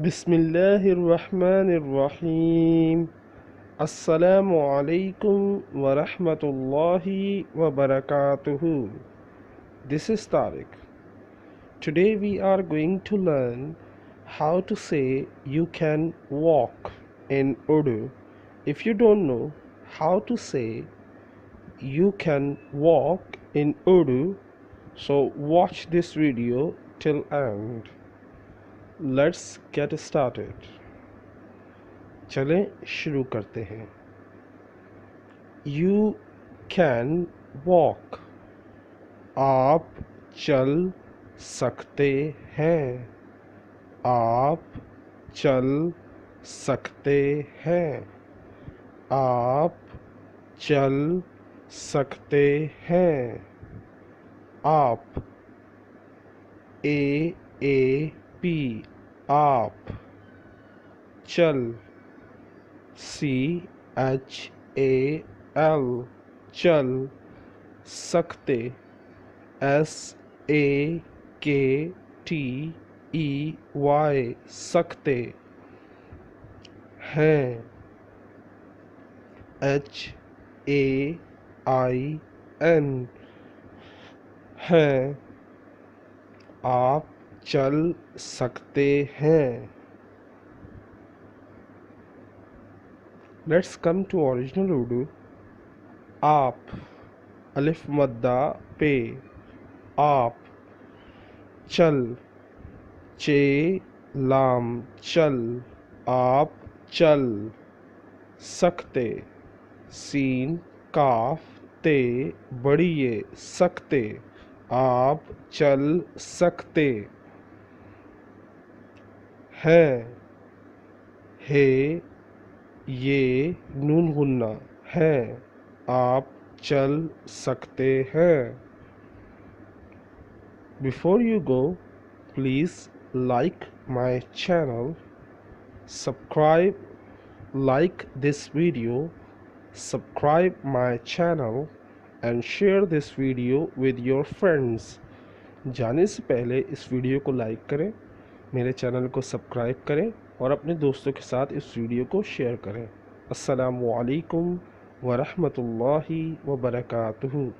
बिस्मिल्लाहिर्रहमानिर्रहीम। अस्सलामु अलैकुम व रहमतुल्लाहि व बरकातुहू। This is Tariq. Today we are going to learn how to say you can walk in Urdu. If you don't know how to say you can walk in Urdu, so watch this video till end. Let's get started. चलें शुरू करते हैं। You can walk. आप चल सकते हैं। आप चल सकते हैं। आप चल सकते हैं। आप AAP आप चल CHAL चल सकते SAKTEY सकते हैं HAIN हैं। आप चल सकते हैं। Let's come to original Urdu. आप अलिफ मद्दा पे आप चल चे लाम चल आप चल सकते सीन काफ ते बड़िए सकते आप चल सकते हैं। हे ये नून गुन्ना है आप चल सकते हैं। Before you go, please like my channel, subscribe, like this video, subscribe my channel and share this video with your friends. जाने से पहले इस वीडियो को लाइक करें, मेरे चैनल को सब्सक्राइब करें और अपने दोस्तों के साथ इस वीडियो को शेयर करें। अस्सलामु अलैकुम व रहमतुल्लाहि व बरकातुहू।